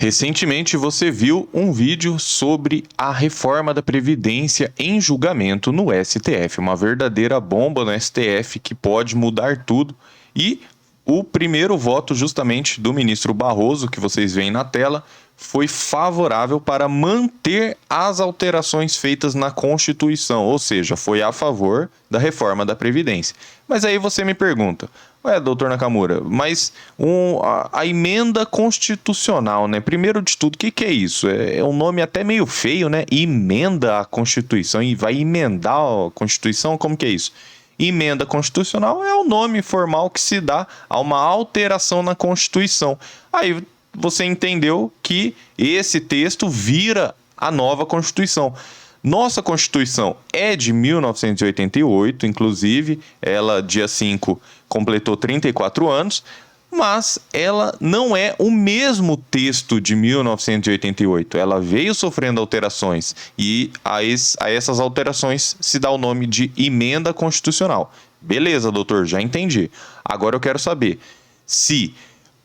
Recentemente você viu um vídeo sobre a reforma da Previdência em julgamento no STF, uma verdadeira bomba no STF que pode mudar tudo. E o primeiro voto justamente do ministro Barroso, que vocês veem na tela, foi favorável para manter as alterações feitas na Constituição, ou seja, foi a favor da reforma da Previdência. Mas aí você me pergunta, doutor Nakamura, mas a emenda constitucional, né? Primeiro de tudo, o que é isso? É um nome até meio feio, né? Emenda a Constituição e vai emendar a Constituição? Como que é isso? Emenda constitucional é o nome formal que se dá a uma alteração na Constituição. Aí você entendeu que esse texto vira a nova Constituição. Nossa Constituição é de 1988, inclusive, ela, dia 5, completou 34 anos, mas ela não é o mesmo texto de 1988. Ela veio sofrendo alterações e a essas alterações se dá o nome de emenda constitucional. Beleza, doutor, já entendi. Agora eu quero saber se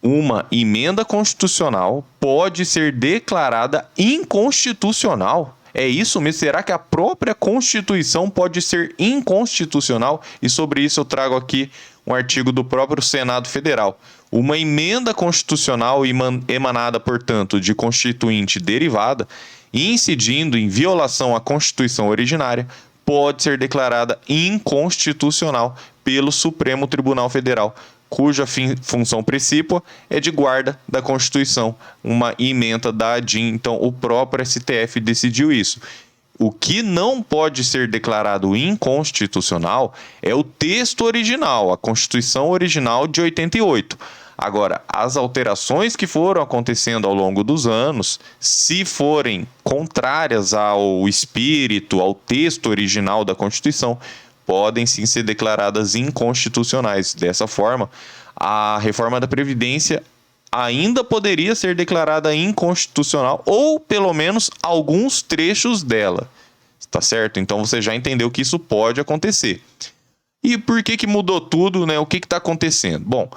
uma emenda constitucional pode ser declarada inconstitucional. É isso mesmo? Será que a própria Constituição pode ser inconstitucional? E sobre isso eu trago aqui um artigo do próprio Senado Federal. Uma emenda constitucional emanada, portanto, de constituinte derivada, incidindo em violação à Constituição originária, pode ser declarada inconstitucional pelo Supremo Tribunal Federal, cuja função principal é de guarda da Constituição, uma emenda da ADIM. Então, o próprio STF decidiu isso. O que não pode ser declarado inconstitucional é o texto original, a Constituição original de 88. Agora, as alterações que foram acontecendo ao longo dos anos, se forem contrárias ao espírito, ao texto original da Constituição, podem sim ser declaradas inconstitucionais. Dessa forma, a reforma da Previdência ainda poderia ser declarada inconstitucional, ou pelo menos alguns trechos dela. Tá certo? Então você já entendeu que isso pode acontecer. E por que mudou tudo, né? O que está acontecendo? Bom,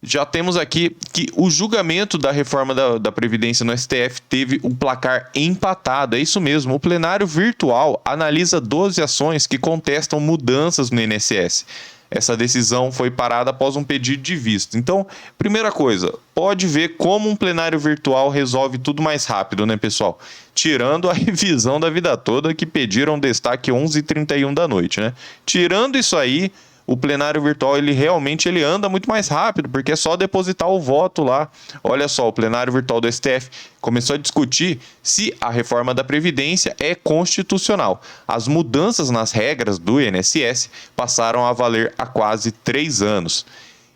já temos aqui que o julgamento da reforma da Previdência no STF teve um placar empatado. É isso mesmo, o plenário virtual analisa 12 ações que contestam mudanças no INSS. Essa decisão foi parada após um pedido de vista. Então, primeira coisa, pode ver como um plenário virtual resolve tudo mais rápido, né, pessoal? Tirando a revisão da vida toda que pediram destaque 11h31 da noite, né? Tirando isso aí, o plenário virtual ele anda muito mais rápido, porque é só depositar o voto lá. Olha só, o plenário virtual do STF começou a discutir se a reforma da Previdência é constitucional. As mudanças nas regras do INSS passaram a valer há quase 3 anos.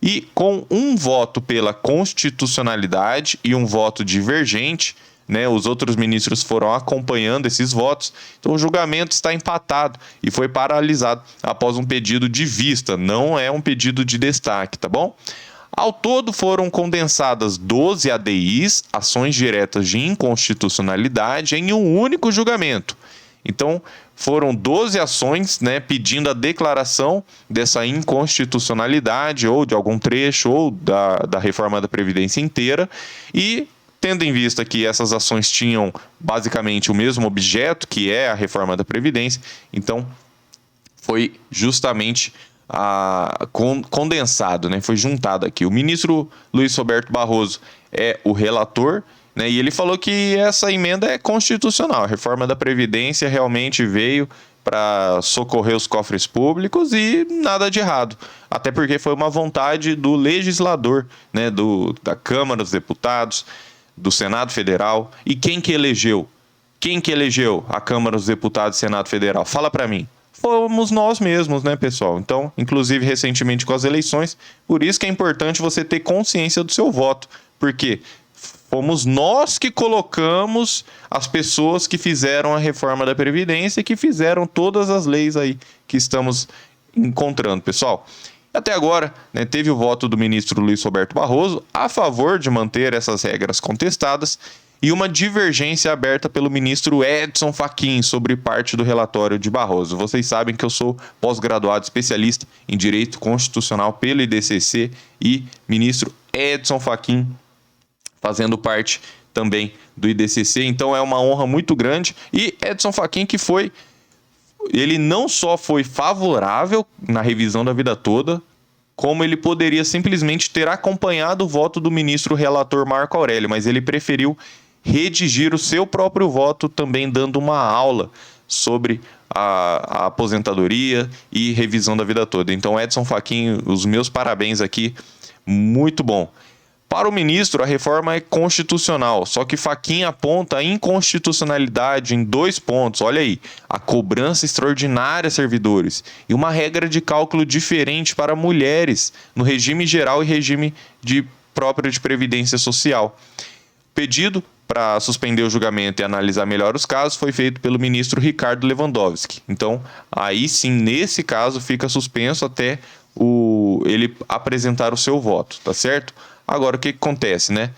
E com um voto pela constitucionalidade e um voto divergente, né, os outros ministros foram acompanhando esses votos, então o julgamento está empatado e foi paralisado após um pedido de vista, não é um pedido de destaque, tá bom? Ao todo foram condensadas 12 ADIs, ações diretas de inconstitucionalidade, em um único julgamento. Então foram 12 ações, né, pedindo a declaração dessa inconstitucionalidade ou de algum trecho ou da reforma da Previdência inteira, e tendo em vista que essas ações tinham basicamente o mesmo objeto, que é a reforma da Previdência, então foi justamente condensado, né? Foi juntado aqui. O ministro Luiz Roberto Barroso é o relator, né? E ele falou que essa emenda é constitucional. A reforma da Previdência realmente veio para socorrer os cofres públicos e nada de errado. Até porque foi uma vontade do legislador, né? Da Câmara dos Deputados, do Senado Federal. E quem que elegeu? Quem que elegeu a Câmara dos Deputados e Senado Federal? Fala para mim. Fomos nós mesmos, né, pessoal? Então, inclusive recentemente com as eleições, por isso que é importante você ter consciência do seu voto, porque fomos nós que colocamos as pessoas que fizeram a reforma da Previdência e que fizeram todas as leis aí que estamos encontrando, pessoal. Até agora, né, teve o voto do ministro Luiz Roberto Barroso a favor de manter essas regras contestadas e uma divergência aberta pelo ministro Edson Fachin sobre parte do relatório de Barroso. Vocês sabem que eu sou pós-graduado especialista em Direito Constitucional pelo IDCC e ministro Edson Fachin fazendo parte também do IDCC, então é uma honra muito grande. E Edson Fachin, que ele não só foi favorável na revisão da vida toda, como ele poderia simplesmente ter acompanhado o voto do ministro relator Marco Aurélio, mas ele preferiu redigir o seu próprio voto, também dando uma aula sobre a aposentadoria e revisão da vida toda. Então, Edson Fachin, os meus parabéns aqui, muito bom. Para o ministro, a reforma é constitucional, só que Fachin aponta a inconstitucionalidade em 2 pontos. Olha aí, a cobrança extraordinária a servidores e uma regra de cálculo diferente para mulheres no regime geral e regime próprio de previdência social. Pedido para suspender o julgamento e analisar melhor os casos foi feito pelo ministro Ricardo Lewandowski. Então, aí sim, nesse caso, fica suspenso até ele apresentar o seu voto, tá certo? Agora, o que acontece, né?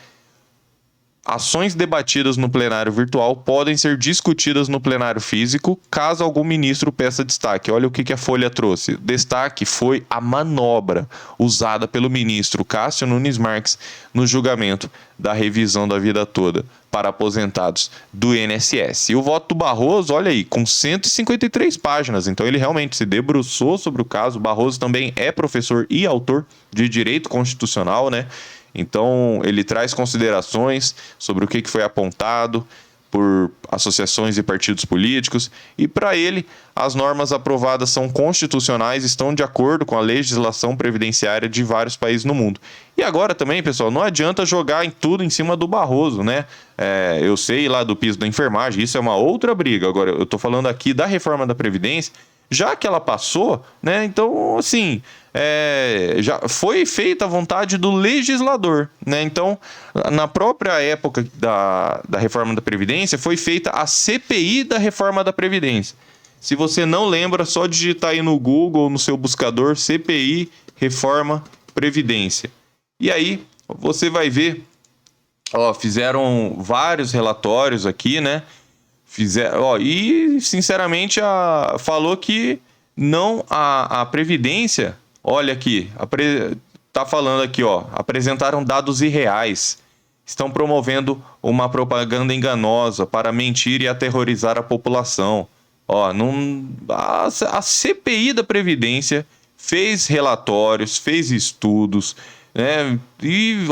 Ações debatidas no plenário virtual podem ser discutidas no plenário físico, caso algum ministro peça destaque. Olha o que a Folha trouxe. Destaque foi a manobra usada pelo ministro Cássio Nunes Marques no julgamento da revisão da vida toda para aposentados do INSS. E o voto do Barroso, olha aí, com 153 páginas. Então ele realmente se debruçou sobre o caso. O Barroso também é professor e autor de direito constitucional, né? Então, ele traz considerações sobre o que foi apontado por associações e partidos políticos, e para ele, as normas aprovadas são constitucionais e estão de acordo com a legislação previdenciária de vários países no mundo. E agora também, pessoal, não adianta jogar tudo em cima do Barroso, né? Eu sei lá do piso da enfermagem, isso é uma outra briga. Agora, eu estou falando aqui da reforma da Previdência, já que ela passou, né? Então, assim, já foi feita a vontade do legislador, né? Então, na própria época da reforma da Previdência, foi feita a CPI da reforma da Previdência. Se você não lembra, só digitar aí no Google, no seu buscador, CPI, Reforma, Previdência. E aí, você vai ver, fizeram vários relatórios aqui, né? E sinceramente falou que não a Previdência, olha aqui, tá falando aqui, apresentaram dados irreais, estão promovendo uma propaganda enganosa para mentir e aterrorizar a população. A CPI da Previdência fez relatórios, fez estudos, né? E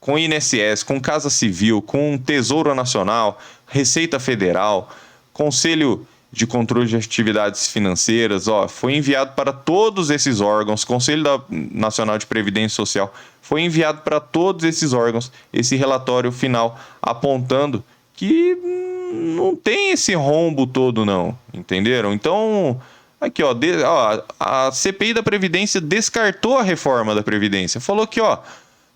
com INSS, com Casa Civil, com Tesouro Nacional, Receita Federal, Conselho de Controle de Atividades Financeiras, foi enviado para todos esses órgãos, Conselho Nacional de Previdência Social, foi enviado para todos esses órgãos esse relatório final apontando que não tem esse rombo todo não, entenderam? Então, aqui a CPI da Previdência descartou a reforma da Previdência, falou que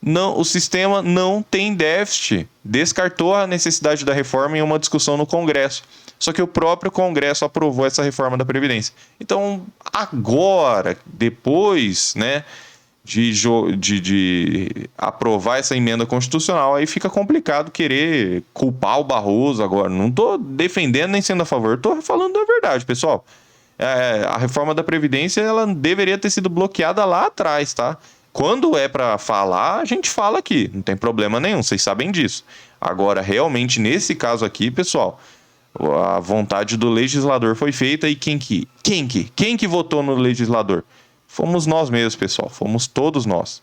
não, o sistema não tem déficit. Descartou a necessidade da reforma em uma discussão no Congresso. Só que o próprio Congresso aprovou essa reforma da Previdência. Então, agora, depois, né, de aprovar essa emenda constitucional, aí fica complicado querer culpar o Barroso agora. Não estou defendendo nem sendo a favor, estou falando da verdade, pessoal. A reforma da Previdência ela deveria ter sido bloqueada lá atrás, tá? Quando é para falar, a gente fala aqui, não tem problema nenhum, vocês sabem disso. Agora, realmente, nesse caso aqui, pessoal, a vontade do legislador foi feita e quem que votou no legislador? Fomos nós mesmos, pessoal, fomos todos nós.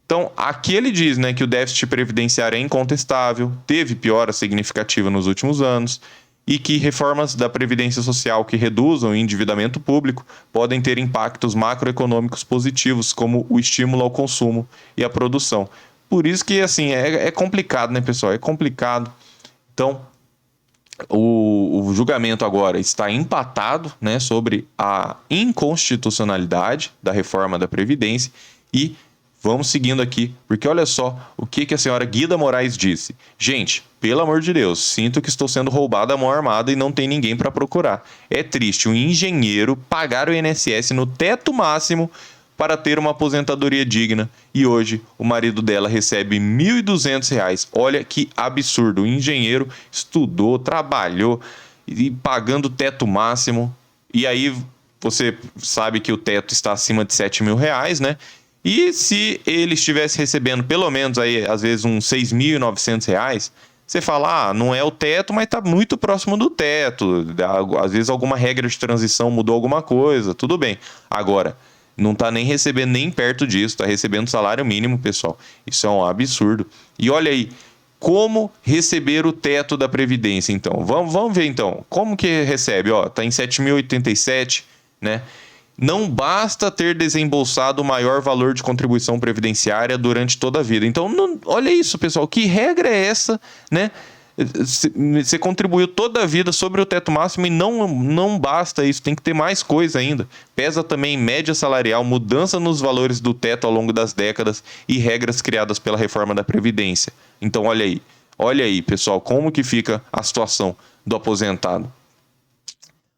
Então, aqui ele diz, né, que o déficit previdenciário é incontestável, teve piora significativa nos últimos anos, e que reformas da Previdência Social que reduzam o endividamento público podem ter impactos macroeconômicos positivos, como o estímulo ao consumo e à produção. Por isso que, assim, é complicado, né, pessoal? É complicado. Então, o julgamento agora está empatado, né, sobre a inconstitucionalidade da reforma da Previdência e vamos seguindo aqui, porque olha só o que a senhora Guida Moraes disse. Gente, pelo amor de Deus, sinto que estou sendo roubada à mão armada e não tem ninguém para procurar. É triste um engenheiro pagar o INSS no teto máximo para ter uma aposentadoria digna e hoje o marido dela recebe R$ 1.200. Olha que absurdo, o engenheiro estudou, trabalhou e pagando o teto máximo e aí você sabe que o teto está acima de R$ 7.000, né? E se ele estivesse recebendo pelo menos aí, às vezes, uns R$ 6.900, você fala, não é o teto, mas está muito próximo do teto. Às vezes alguma regra de transição mudou alguma coisa, tudo bem. Agora, não está nem recebendo nem perto disso, está recebendo salário mínimo, pessoal. Isso é um absurdo. E olha aí, como receber o teto da Previdência, então? Vamos ver, então. Como que recebe? Está em 7.087, né? Não basta ter desembolsado o maior valor de contribuição previdenciária durante toda a vida. Então, olha isso, pessoal. Que regra é essa, né? Você contribuiu toda a vida sobre o teto máximo e não basta isso, tem que ter mais coisa ainda. Pesa também média salarial, mudança nos valores do teto ao longo das décadas e regras criadas pela reforma da Previdência. Então, olha aí, pessoal, como que fica a situação do aposentado.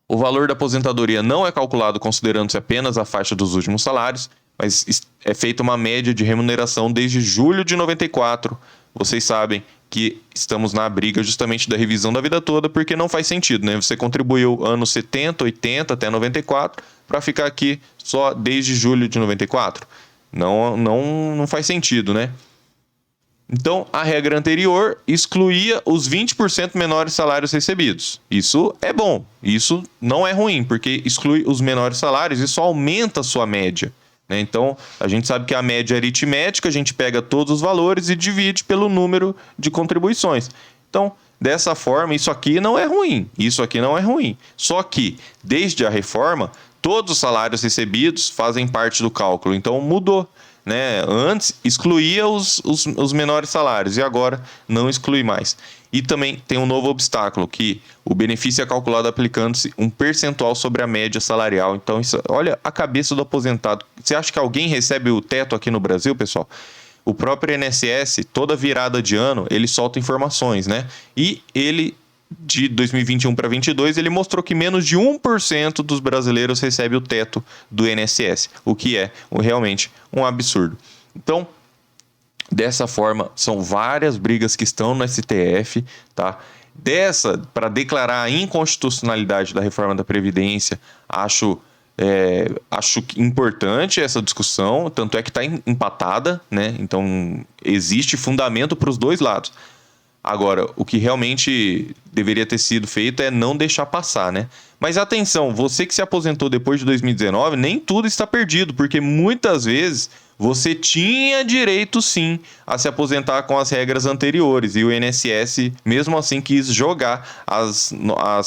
O valor da aposentadoria não é calculado considerando-se apenas a faixa dos últimos salários, mas é feita uma média de remuneração desde julho de 94. Vocês sabem que estamos na briga justamente da revisão da vida toda, porque não faz sentido, né? Você contribuiu anos 70, 80 até 94 para ficar aqui só desde julho de 94. Não faz sentido, né? Então, a regra anterior excluía os 20% menores salários recebidos. Isso é bom, isso não é ruim, porque exclui os menores salários e só aumenta a sua média. Então, a gente sabe que a média é aritmética, a gente pega todos os valores e divide pelo número de contribuições. Então, dessa forma, isso aqui não é ruim. Só que, desde a reforma, todos os salários recebidos fazem parte do cálculo. Então, mudou. Antes excluía os menores salários e agora não exclui mais. E também tem um novo obstáculo, que o benefício é calculado aplicando-se um percentual sobre a média salarial. Então, olha a cabeça do aposentado. Você acha que alguém recebe o teto aqui no Brasil, pessoal? O próprio INSS, toda virada de ano, ele solta informações, né? E ele, de 2021 para 2022, ele mostrou que menos de 1% dos brasileiros recebe o teto do INSS, o que é realmente um absurdo. Então, dessa forma, são várias brigas que estão no STF, tá? Para declarar a inconstitucionalidade da reforma da Previdência, acho importante essa discussão, tanto é que está empatada, né? Então, existe fundamento para os dois lados. Agora, o que realmente deveria ter sido feito é não deixar passar, né? Mas atenção, você que se aposentou depois de 2019, nem tudo está perdido, porque muitas vezes você tinha direito sim a se aposentar com as regras anteriores e o INSS mesmo assim quis jogar as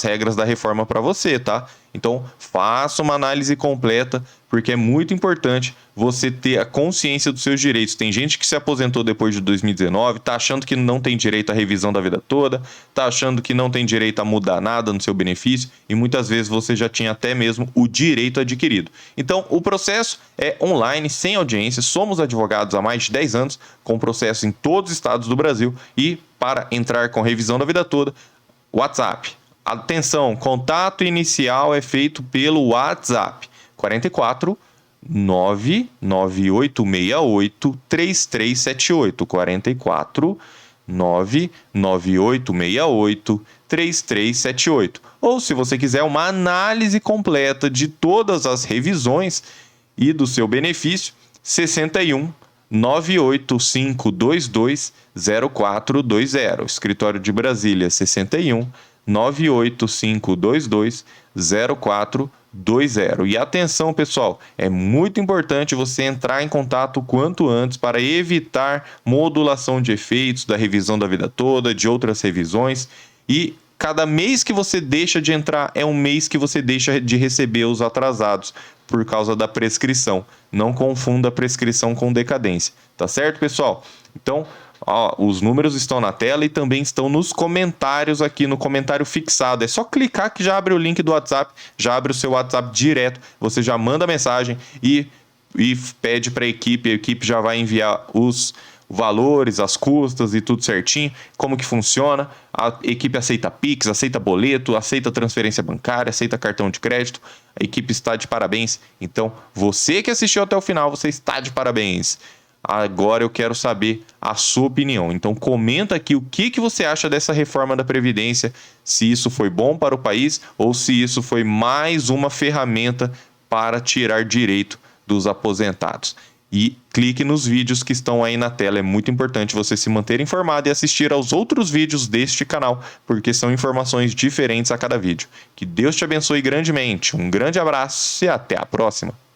regras da reforma para você, tá? Então faça uma análise completa, porque é muito importante você ter a consciência dos seus direitos. Tem gente que se aposentou depois de 2019, tá achando que não tem direito à revisão da vida toda, tá achando que não tem direito a mudar nada no seu benefício e muitas vezes você já tinha até mesmo o direito adquirido. Então o processo é online, sem audiência, somos advogados há mais de 10 anos, com processo em todos os estados do Brasil e para entrar com revisão da vida toda, WhatsApp. Atenção, contato inicial é feito pelo WhatsApp 44 99868 3378 44 99868 3378. Ou se você quiser uma análise completa de todas as revisões e do seu benefício, 61 98522 0420. Escritório de Brasília, 61 98522 0420. E atenção, pessoal, é muito importante você entrar em contato o quanto antes para evitar modulação de efeitos da revisão da vida toda, de outras revisões. E cada mês que você deixa de entrar é um mês que você deixa de receber os atrasados por causa da prescrição. Não confunda prescrição com decadência, tá certo, pessoal? Então, os números estão na tela e também estão nos comentários aqui, no comentário fixado. É só clicar que já abre o link do WhatsApp, já abre o seu WhatsApp direto, você já manda mensagem e pede para a equipe já vai enviar os valores, as custas e tudo certinho, como que funciona. A equipe aceita Pix, aceita boleto, aceita transferência bancária, aceita cartão de crédito. A equipe está de parabéns. Então, você que assistiu até o final, você está de parabéns. Agora eu quero saber a sua opinião. Então comenta aqui o que você acha dessa reforma da Previdência, se isso foi bom para o país ou se isso foi mais uma ferramenta para tirar direito dos aposentados. e clique nos vídeos que estão aí na tela. É muito importante você se manter informado e assistir aos outros vídeos deste canal, porque são informações diferentes a cada vídeo. Que Deus te abençoe grandemente. Um grande abraço e até a próxima.